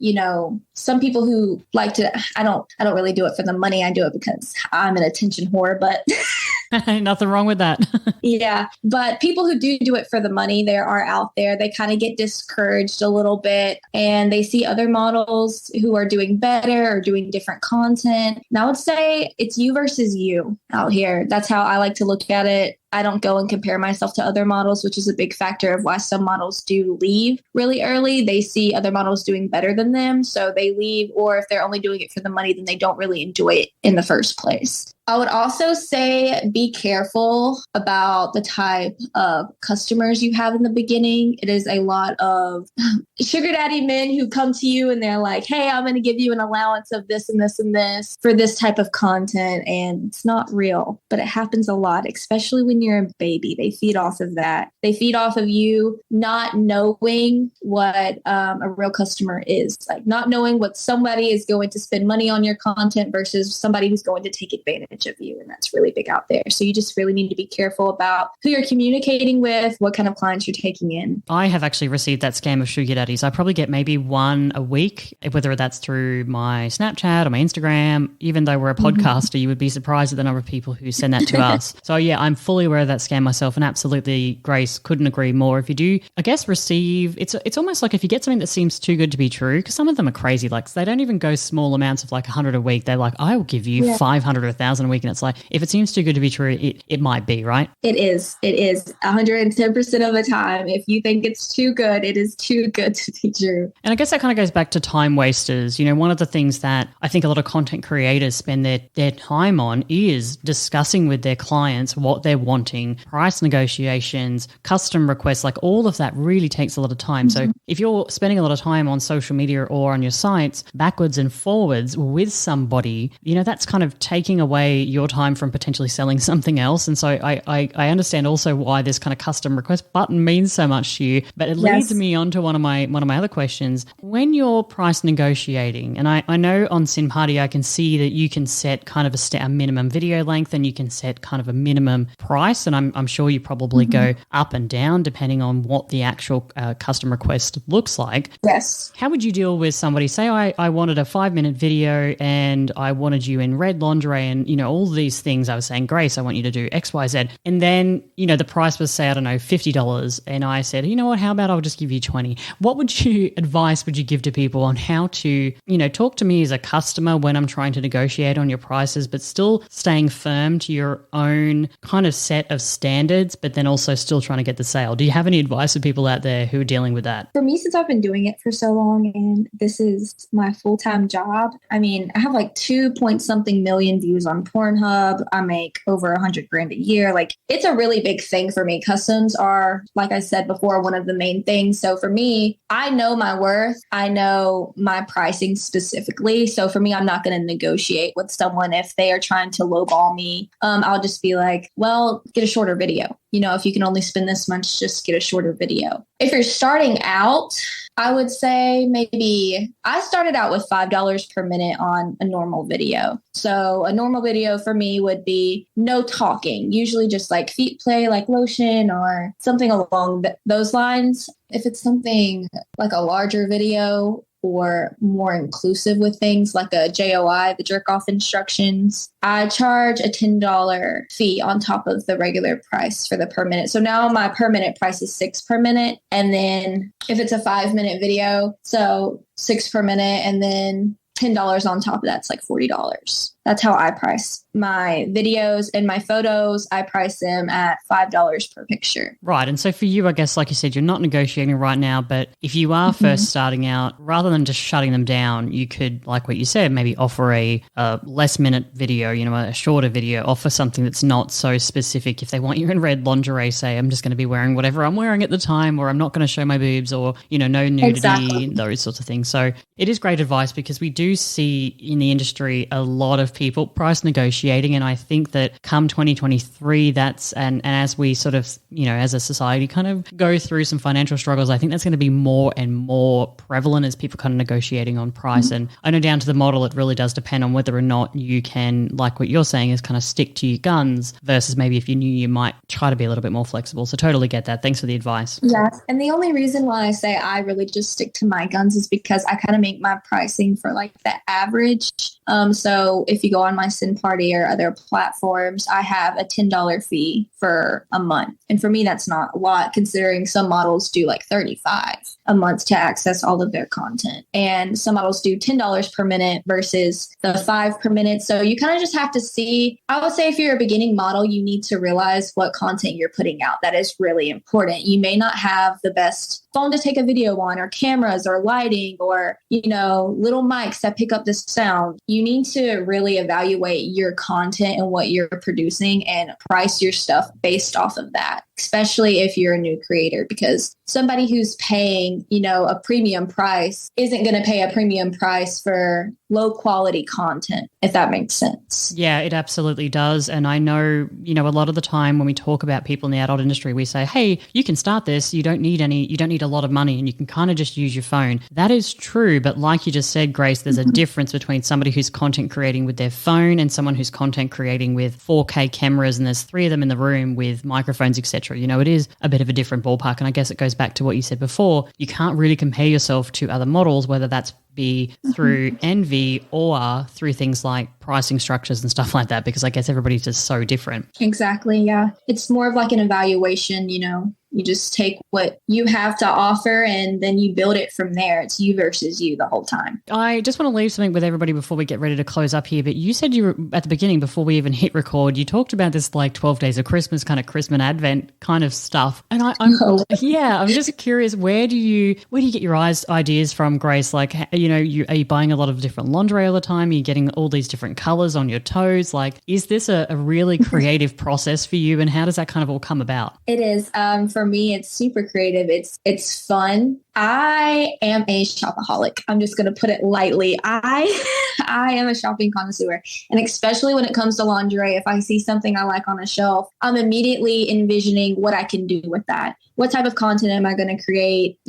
some people who like to, I don't really do it for the money. I do it because I'm an attention whore, but nothing wrong with that. Yeah. But people who do it for the money, they are out there. They kind of get discouraged a little bit and they see other models who are doing better or doing different content. And I would say it's you versus you out here. That's how I like to look at it. I don't go and compare myself to other models, which is a big factor of why some models do leave really early. They see other models doing better than them, so they leave, or if they're only doing it for the money, then they don't really enjoy it in the first place. I would also say be careful about the type of customers you have in the beginning. It is a lot of sugar daddy men who come to you and they're like, hey, I'm going to give you an allowance of this and this and this for this type of content. And it's not real, but it happens a lot, especially when you're a baby. They feed off of that. They feed off of you not knowing what a real customer is, like not knowing what somebody is going to spend money on your content versus somebody who's going to take advantage of you. And that's really big out there. So you just really need to be careful about who you're communicating with, what kind of clients you're taking in. I have actually received that scam of sugar daddies. I probably get maybe one a week, whether that's through my Snapchat or my Instagram. Even though we're a podcaster, you would be surprised at the number of people who send that to us. So yeah, I'm fully aware of that scam myself, and absolutely, Grace, couldn't agree more. If you do, I guess, receive, it's almost like if you get something that seems too good to be true, because some of them are crazy, like they don't even go small amounts of like 100 a week. They're like, I will give you 500 or 1,000 a week. And it's like, if it seems too good to be true, it might be, right? It is 110% of the time. If you think it's too good, it is too good to be true. And I guess that kind of goes back to time wasters. You know, one of the things that I think a lot of content creators spend their time on is discussing with their clients what they're wanting, price negotiations, custom requests, like all of that really takes a lot of time. So if you're spending a lot of time on social media or on your sites backwards and forwards with somebody, you know, that's kind of taking away your time from potentially selling something else. And so I understand also why this kind of custom request button means so much to you. But it leads me on to one of my other questions. When you're price negotiating, and I know on SinParty I can see that you can set kind of a minimum video length and you can set kind of a minimum price, and I'm sure you probably go up and down depending on what the actual custom request looks like. Yes. How would you deal with somebody, say I wanted a 5-minute video and I wanted you in red lingerie and, you know, all these things. I was saying, Grace, I want you to do X, Y, Z. And then, you know, the price was, say, I don't know, $50. And I said, you know what, how about I'll just give you 20. What advice would you give to people on how to, you know, talk to me as a customer when I'm trying to negotiate on your prices, but still staying firm to your own kind of set of standards, but then also still trying to get the sale? Do you have any advice for people out there who are dealing with that? For me, since I've been doing it for so long and this is my full-time job, I mean, I have like 2-point-something million views on Pornhub. I make over $100,000 a year. Like, it's a really big thing for me. Customs are, like I said before, one of the main things. So for me, I know my worth. I know my pricing specifically. So for me, I'm not going to negotiate with someone if they are trying to lowball me. I'll just be like, well, get a shorter video. You know, if you can only spend this much, just get a shorter video. If you're starting out, I would say maybe I started out with $5 per minute on a normal video. So a normal video for me would be no talking, usually just like feet play, like lotion or something along those lines. If it's something like a larger video or more inclusive with things like a JOI, the jerk off instructions, I charge a $10 fee on top of the regular price for the per minute. So now my per minute price is $6 per minute. And then if it's a 5-minute video, so $6 per minute, and then $10 on top of that's like $40. That's how I price my videos and my photos. I price them at $5 per picture. Right. And so for you, I guess, like you said, you're not negotiating right now, but if you are first starting out, rather than just shutting them down, you could, like what you said, maybe offer a less minute video, you know, a shorter video, offer something that's not so specific. If they want you in red lingerie, say, I'm just going to be wearing whatever I'm wearing at the time, or I'm not going to show my boobs, or, you know, no nudity, those sorts of things. So it is great advice, because we do see in the industry a lot of people price negotiating, and I think that come 2023, that's and as we sort of, you know, as a society kind of go through some financial struggles, I think that's going to be more and more prevalent as people kind of negotiating on price. And I know down to the model, it really does depend on whether or not you can, like what you're saying, is kind of stick to your guns versus maybe if you knew, you might try to be a little bit more flexible. So totally get that. Thanks for the advice. Yes. And the only reason why I say I really just stick to my guns is because I kind of make my pricing for like the average. So if you go on my SinParty or other platforms, I have a $10 fee for a month. And for me, that's not a lot, considering some models do like 35. a month to access all of their content. And some models do $10 per minute versus the $5 per minute. So you kind of just have to see. I would say if you're a beginning model, you need to realize what content you're putting out. That is really important. You may not have the best phone to take a video on, or cameras, or lighting, or, little mics that pick up the sound. You need to really evaluate your content and what you're producing and price your stuff based off of that, especially if you're a new creator, because somebody who's paying, a premium price isn't going to pay a premium price for low quality content, if that makes sense. Yeah, it absolutely does. And I know, a lot of the time when we talk about people in the adult industry, we say, hey, you can start this. You don't need a lot of money, and you can kind of just use your phone. That is true. But like you just said, Grace, there's a difference between somebody who's content creating with their phone and someone who's content creating with 4K cameras, and there's 3 of them in the room with microphones, etc. It is a bit of a different ballpark. And I guess it goes back to what you said before. You can't really compare yourself to other models, whether that's be through envy or through things like pricing structures and stuff like that, because I guess everybody's just so different. Exactly. Yeah. It's more of like an evaluation, you just take what you have to offer and then you build it from there. It's you versus you the whole time. I just want to leave something with everybody before we get ready to close up here. But you said you were at the beginning, before we even hit record, you talked about this like 12 days of Christmas, kind of Christmas Advent kind of stuff. And I'm just curious, where do you get your ideas from, Grace? Like, are you buying a lot of different lingerie all the time? Are you getting all these different colors on your toes? Like, is this a really creative process for you? And how does that kind of all come about? It is. For me, it's super creative. It's fun. I am a shopaholic. I'm just going to put it lightly. I am a shopping connoisseur. And especially when it comes to lingerie, if I see something I like on a shelf, I'm immediately envisioning what I can do with that. What type of content am I going to create?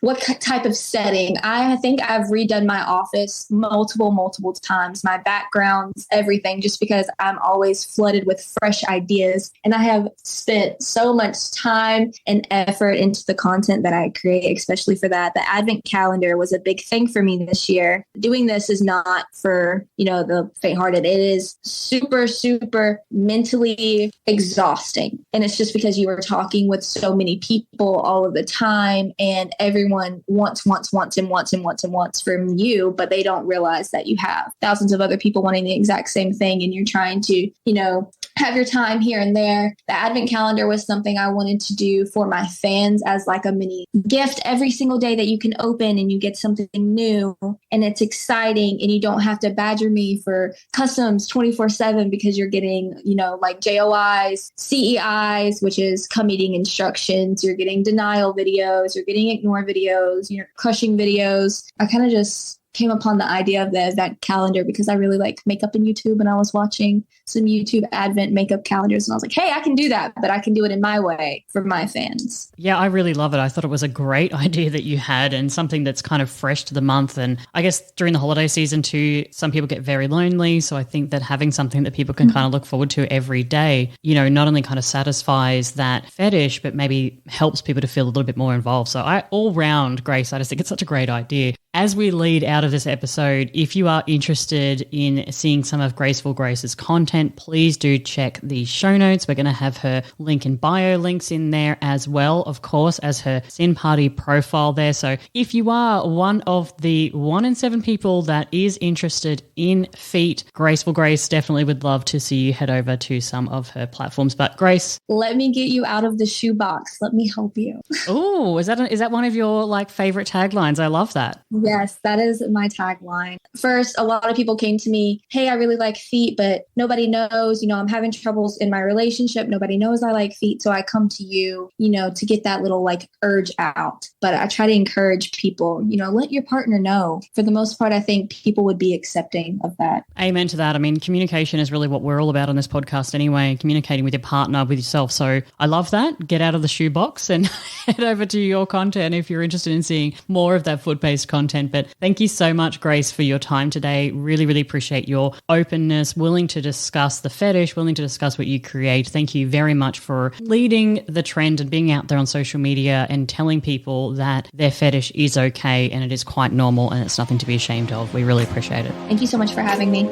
What type of setting? I think I've redone my office multiple times, my backgrounds, everything, just because I'm always flooded with fresh ideas. And I have spent so much time and effort into the content that I create, especially for that. The Advent calendar was a big thing for me this year. Doing this is not for, the faint-hearted. It is super, super mentally exhausting. And it's just because you are talking with so many people all of the time, and everyone wants from you, but they don't realize that you have thousands of other people wanting the exact same thing, and you're trying to, have your time here and there. The Advent calendar was something I wanted to do for my fans as like a mini gift every single day that you can open and you get something new, and it's exciting, and you don't have to badger me for customs 24/7 because you're getting, like JOIs, CEIs, which is come eating instructions. You're getting denial videos, you're getting ignore videos, you're crushing videos. I kind of just came upon the idea of the event calendar because I really like makeup and YouTube, and I was watching some YouTube Advent makeup calendars, and I was like, hey, I can do that, but I can do it in my way for my fans. Yeah, I really love it. I thought it was a great idea that you had, and something that's kind of fresh to the month. And I guess during the holiday season too, some people get very lonely. So I think that having something that people can kind of look forward to every day, not only kind of satisfies that fetish, but maybe helps people to feel a little bit more involved. So all round, Grace, I just think it's such a great idea. As we lead out of this episode, if you are interested in seeing some of Graceful Grace's content, please do check the show notes. We're going to have her link in bio links in there as well, of course, as her SinParty profile there. So if you are one of the 1 in 7 people that is interested in feet, Graceful Grace definitely would love to see you head over to some of her platforms. But Grace, let me get you out of the shoebox. Let me help you. Oh, is that one of your like favorite taglines? I love that. Yes, that is my tagline. First, a lot of people came to me, hey, I really like feet, but nobody knows, I'm having troubles in my relationship. Nobody knows I like feet. So I come to you, to get that little like urge out. But I try to encourage people, let your partner know. For the most part, I think people would be accepting of that. Amen to that. I mean, communication is really what we're all about on this podcast anyway, communicating with your partner, with yourself. So I love that. Get out of the shoebox and head over to your content if you're interested in seeing more of that foot-based content. But thank you so much, Grace, for your time today. Really, really appreciate your openness, willing to discuss the fetish, willing to discuss what you create. Thank you very much for leading the trend and being out there on social media and telling people that their fetish is okay and it is quite normal and it's nothing to be ashamed of. We really appreciate it. Thank you so much for having me.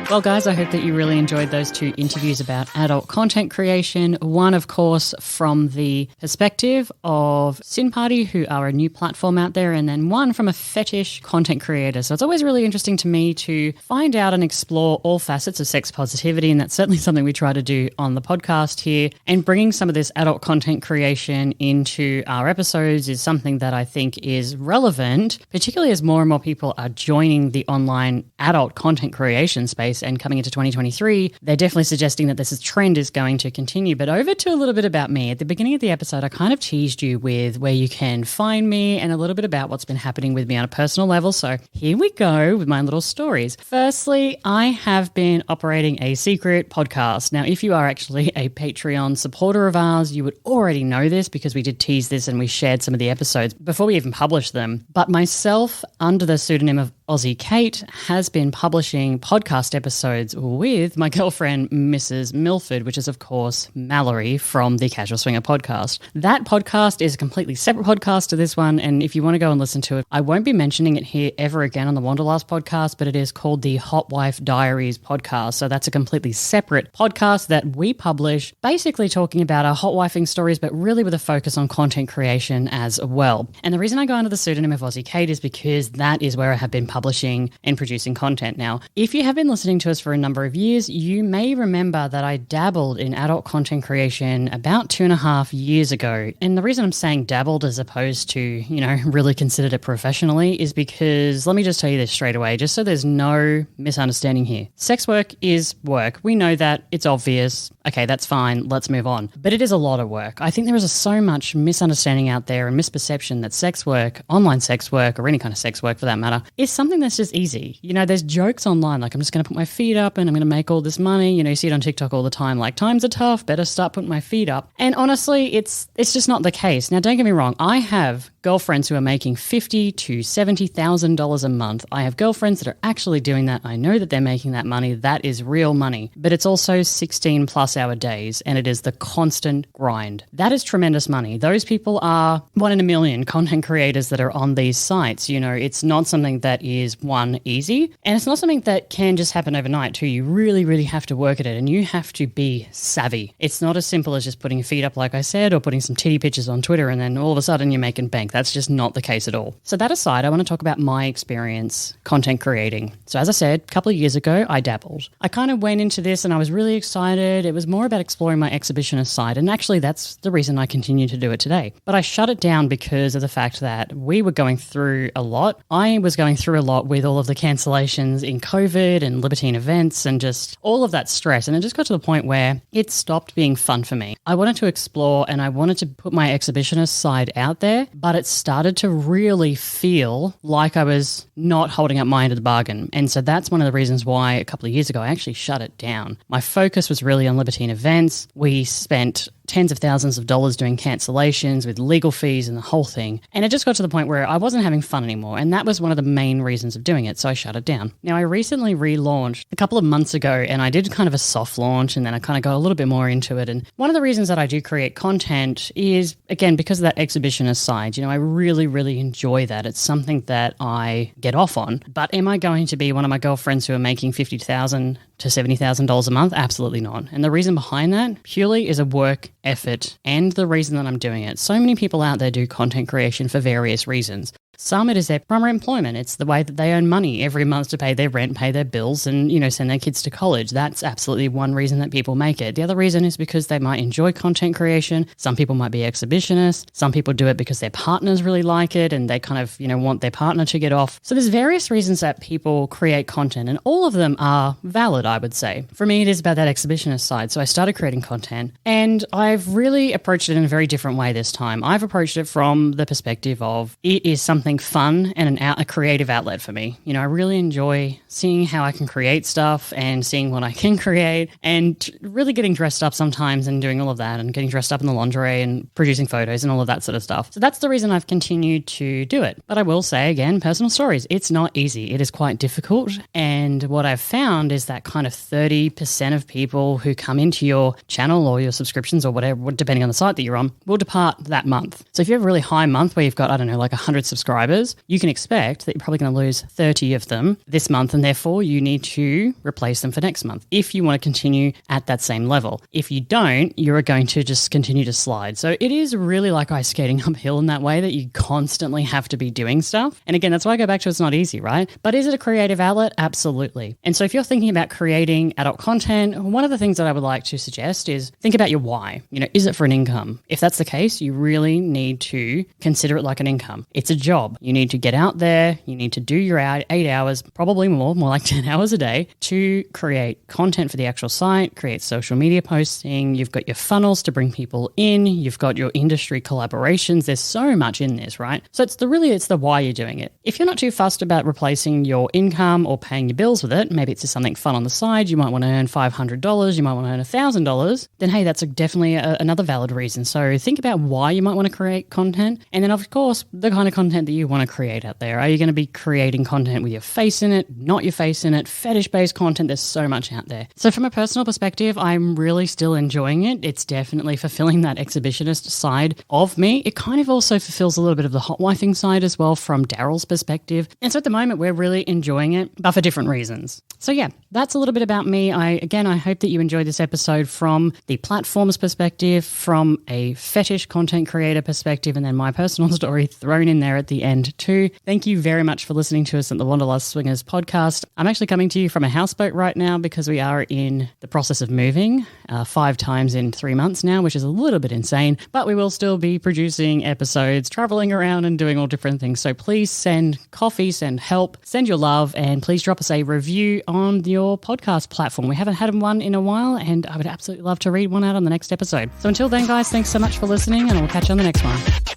Well, guys, I hope that you really enjoyed those two interviews about adult content creation. One, of course, from the perspective of SinParty, who are a new platform out there, and then one from a fetish content creator. So it's always really interesting to me to find out and explore all facets of sex positivity, and that's certainly something we try to do on the podcast here. And bringing some of this adult content creation into our episodes is something that I think is relevant, particularly as more and more people are joining the online adult content creation space. And coming into 2023, they're definitely suggesting that this trend is going to continue. But over to a little bit about me. At the beginning of the episode, I kind of teased you with where you can find me and a little bit about what's been happening with me on a personal level. So here we go with my little stories. Firstly, I have been operating a secret podcast. Now, if you are actually a Patreon supporter of ours, you would already know this because we did tease this and we shared some of the episodes before we even published them. But myself, under the pseudonym of Aussie Cate, has been publishing podcast episodes with my girlfriend, Mrs. Milford, which is, of course, Mallory from the Casual Swinger podcast. That podcast is a completely separate podcast to this one, and if you want to go and listen to it, I won't be mentioning it here ever again on the Wanderlust podcast, but it is called the Hot Wife Diaries podcast. So that's a completely separate podcast that we publish, basically talking about our hot wifing stories, but really with a focus on content creation as well. And the reason I go under the pseudonym of Aussie Cate is because that is where I have been publishing and producing content. Now, if you have been listening to us for a number of years, you may remember that I dabbled in adult content creation about 2.5 years ago. And the reason I'm saying dabbled as opposed to, really considered it professionally is because, let me just tell you this straight away, just so there's no misunderstanding here. Sex work is work. We know that. It's obvious. Okay, that's fine. Let's move on. But it is a lot of work. I think there is so much misunderstanding out there and misperception that sex work, online sex work, or any kind of sex work for that matter, is something that's just easy. There's jokes online like I'm just going to put my feet up and I'm going to make all this money. You see it on TikTok all the time, like times are tough, better start putting my feet up. And honestly, it's just not the case. Now, don't get me wrong. I have girlfriends who are making $50,000 to $70,000 a month. I have girlfriends that are actually doing that. I know that they're making that money. That is real money. But it's also 16 plus hour days, and it is the constant grind. That is tremendous money. Those people are 1 in a million content creators that are on these sites. It's not something that is, one, easy, and it's not something that can just happen overnight too. You really, really have to work at it, and you have to be savvy. It's not as simple as just putting your feet up, like I said, or putting some titty pictures on Twitter, and then all of a sudden you're making bank. That's just not the case at all. So that aside, I want to talk about my experience content creating. So as I said, a couple of years ago, I dabbled. I kind of went into this and I was really excited. It was more about exploring my exhibitionist side. And actually, that's the reason I continue to do it today. But I shut it down because of the fact that we were going through a lot. I was going through a lot with all of the cancellations in COVID and libertine events and just all of that stress. And it just got to the point where it stopped being fun for me. I wanted to explore and I wanted to put my exhibitionist side out there, but it started to really feel like I was not holding up my end of the bargain. And so that's one of the reasons why a couple of years ago I actually shut it down. My focus was really on libertine events. We spent tens of thousands of dollars doing cancellations with legal fees and the whole thing. And it just got to the point where I wasn't having fun anymore. And that was one of the main reasons of doing it. So I shut it down. Now, I recently relaunched a couple of months ago and I did kind of a soft launch and then I kind of got a little bit more into it. And one of the reasons that I do create content is, again, because of that exhibitionist side. I really, really enjoy that. It's something that I get off on. But am I going to be one of my girlfriends who are making $50,000 to $70,000 a month? Absolutely not. And the reason behind that purely is a work effort and the reason that I'm doing it. So many people out there do content creation for various reasons. Some, it is their primary employment. It's the way that they earn money every month to pay their rent, pay their bills, and, send their kids to college. That's absolutely one reason that people make it. The other reason is because they might enjoy content creation. Some people might be exhibitionists. Some people do it because their partners really like it and they kind of, want their partner to get off. So there's various reasons that people create content and all of them are valid, I would say. For me, it is about that exhibitionist side. So I started creating content and I've really approached it in a very different way this time. I've approached it from the perspective of it is something fun and a creative outlet for me. I really enjoy seeing how I can create stuff and seeing what I can create and really getting dressed up sometimes and doing all of that and getting dressed up in the lingerie and producing photos and all of that sort of stuff. So that's the reason I've continued to do it. But I will say again, personal stories, it's not easy. It is quite difficult. And what I've found is that kind of 30% of people who come into your channel or your subscriptions or whatever, depending on the site that you're on, will depart that month. So if you have a really high month where you've got, like 100 subscribers, subscribers, you can expect that you're probably going to lose 30 of them this month, and therefore you need to replace them for next month if you want to continue at that same level. If you don't, you're going to just continue to slide. So it is really like ice skating uphill in that way, that you constantly have to be doing stuff. And again, that's why I go back to it's not easy, right? But is it a creative outlet? Absolutely. And so if you're thinking about creating adult content, one of the things that I would like to suggest is think about your why. Is it for an income? If that's the case, you really need to consider it like an income. It's a job. You need to get out there. You need to do your 8 hours, probably more like 10 hours a day, to create content for the actual site, create social media posting. You've got your funnels to bring people in. You've got your industry collaborations. There's so much in this, right? So it's the why you're doing it. If you're not too fussed about replacing your income or paying your bills with it, maybe it's just something fun on the side. You might want to earn $500. You might want to earn $1,000. Then hey, that's definitely another valid reason. So think about why you might want to create content. And then of course, the kind of content that you want to create out there. Are you going to be creating content with your face in it, not your face in it, fetish-based content? There's so much out there. So from a personal perspective, I'm really still enjoying it. It's definitely fulfilling that exhibitionist side of me. It kind of also fulfills a little bit of the hot wifing side as well from Daryl's perspective. And so at the moment, we're really enjoying it, but for different reasons. So yeah, that's a little bit about me. I hope that you enjoyed this episode from the platform's perspective, from a fetish content creator perspective, and then my personal story thrown in there at the end too. Thank you very much for listening to us at the Wanderlust Swingers podcast. I'm actually coming to you from a houseboat right now because we are in the process of moving 5 times in 3 months now, which is a little bit insane, but we will still be producing episodes, traveling around and doing all different things. So please send coffee, send help, send your love, and please drop us a review on your podcast platform. We haven't had one in a while, and I would absolutely love to read one out on the next episode. So until then, guys, thanks so much for listening, and we'll catch you on the next one.